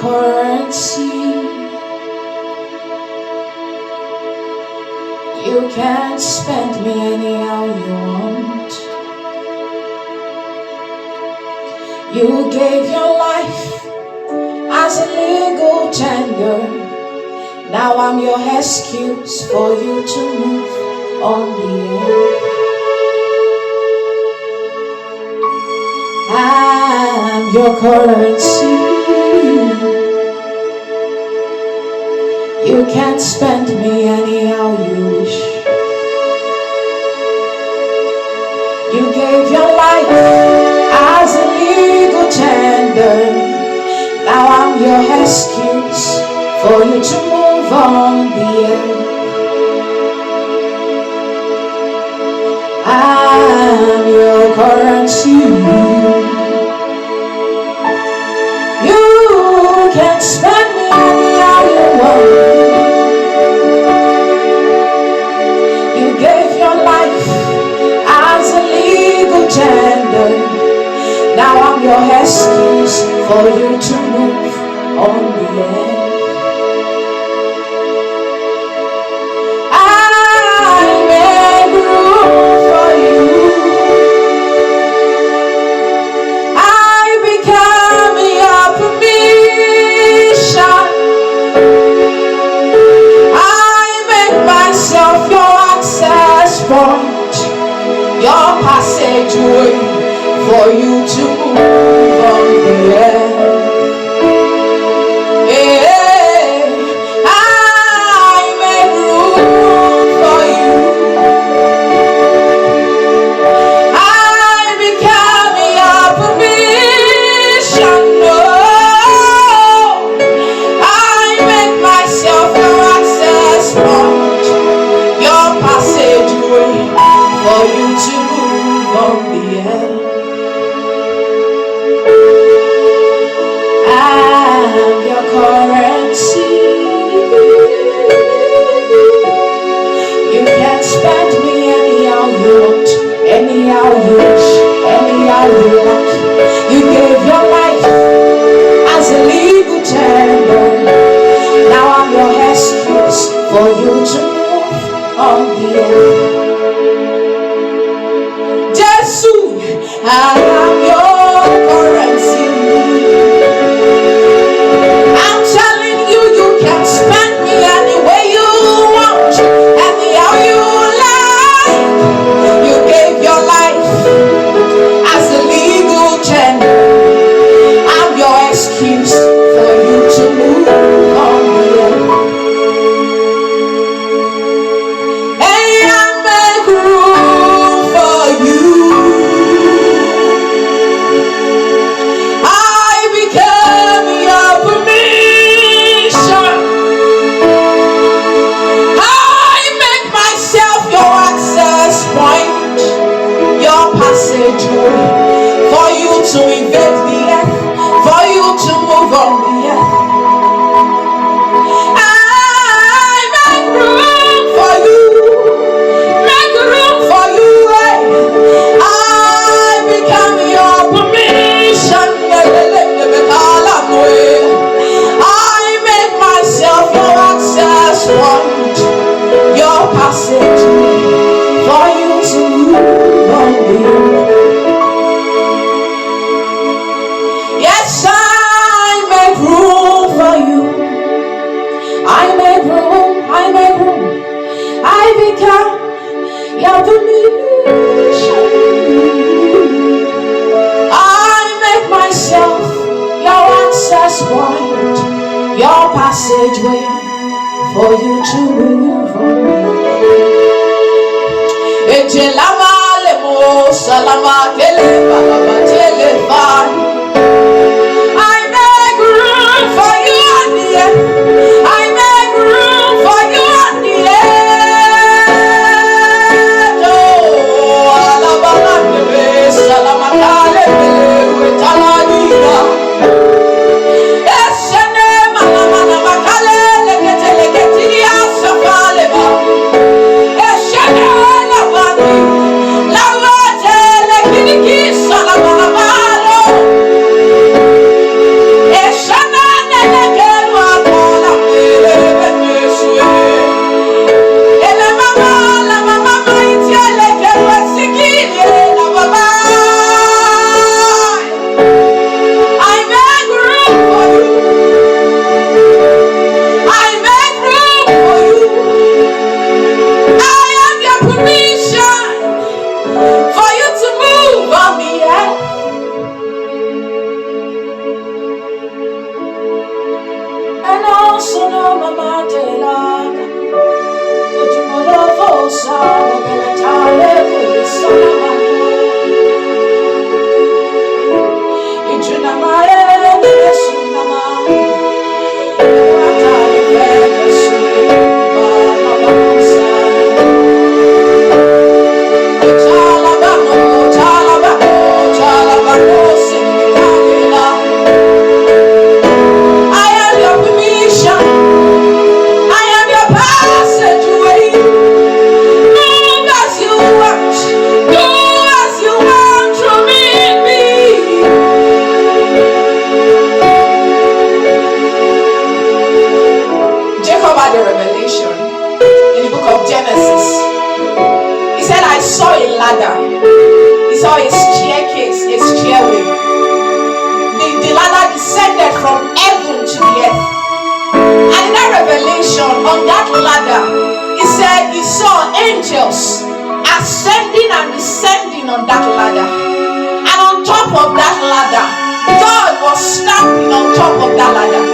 currency. You can't spend me anyhow you want. You gave your life as a legal tender. Now I'm your excuse for you to move on the earth. I'm your currency. You can't spend me anyhow you wish. You gave your life as a legal tender. Now I'm your excuse for you to move on the earth. I'm your currency. You can't spend me anyhow you want. You gave your life as a legal tender. Now I'm your excuse for you to move on the earth. I make room for you. I become your permission. I make myself your access point, your passageway for you to move on the earth. I make room for you. I become your permission. Oh, I make myself your access point, your passageway for you to move on the earth. I'm your currency. You can't spend me anyhow you want, anyhow you wish, anyhow you like. You gave your life as a legal tender. Now I'm your excuse for you to move on the earth. Jesus, I am your currency. I'm telling you, you can spend me any way you want, anyhow you like. You gave your life as a legal tender. I'm your excuse for you to move on the earth. Hey, I make room for you. I become your permission. I make myself your access point, your passageway for you to invade the earth, for you to move on the earth. I make room for you, make room for you. I become your permission. I make myself your access point, your passageway for you to move on the earth. Yes, I make room for you. I make room, I make room. I become your permission. I make myself your access point, your passageway for you to move on. Ejelama lemo salama tele balaba telefan. I make room for you on the earth. I make room for you on the earth. Oh, alabama tele salama tale tele taladina. Esene mana mana makale lekete lekete ya safale ba. Esene la bani la wate lekini salama. He saw a staircase, a stairway. The ladder descended from heaven to the earth. And in that revelation, on that ladder, he said he saw angels ascending and descending on that ladder. And on top of that ladder, God was standing on top of that ladder.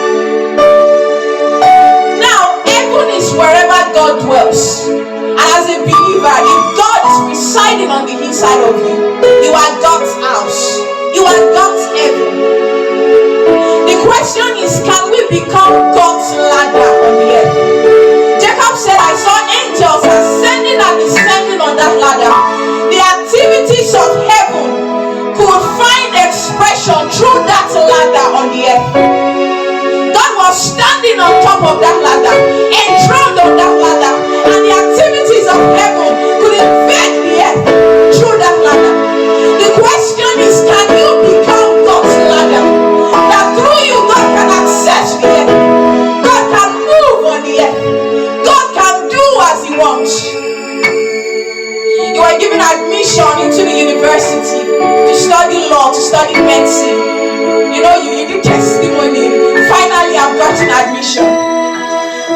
Now, heaven is wherever God dwells. And as a believer, if God is residing on the inside of you, you are God's house. You are God's heaven. The question is, can we become God's ladder on the earth? Jacob said, I saw angels ascending and descending on that ladder. The activities of heaven could find expression through that ladder on the earth. God was standing on top of that ladder, enthroned on that ladder, and the activities of heaven could invade the earth through that ladder. The question is, can you become God's ladder? That through you, God can access the earth. God can move on the earth. God can do as He wants. You are given admission into the university to study law, to study medicine. You know, you did testimony. Finally, I've gotten admission.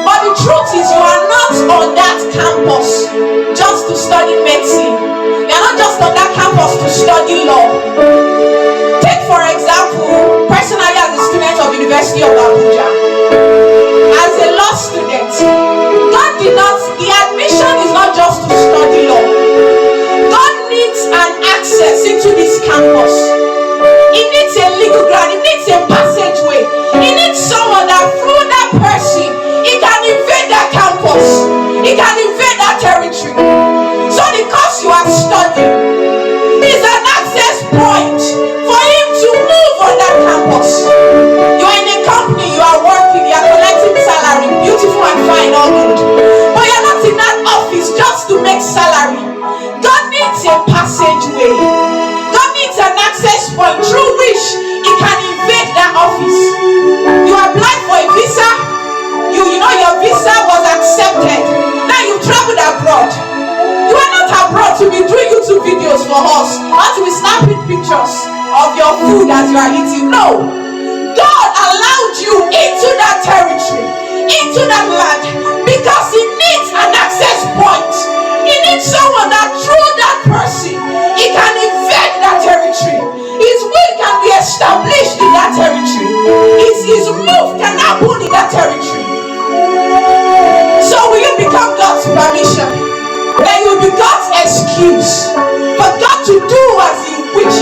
But the truth is, you are not on that campus just to study medicine. You are not just on that campus to study law. Take, for example, personally as a student of University of Abuja, as a law student, God did not, the admission is not just to study law. God needs an access into this campus. He needs a legal ground. He needs a passageway. He needs someone that through that person, he can invade that campus. He can invade that territory. So because you are studying, is an access point for him to move on that campus. You are in a company, you are working, you are collecting salary, beautiful and fine, all good. But you are not in that office just to make salary. God needs a passageway. God needs an access point through which he can invade that office. You applied for a visa, you know your visa was accepted. Now you traveled abroad. You are not abroad to be doing YouTube videos for us, or to be snapping pictures of your food as you are eating. No. God allowed you into that territory, into that land, because he needs an access point. He needs someone that through that person, he can invade that territory. His will can be established in that territory. His move can happen in that territory. So will you become God's permission? Then you will be God's excuse for God to do as he wishes.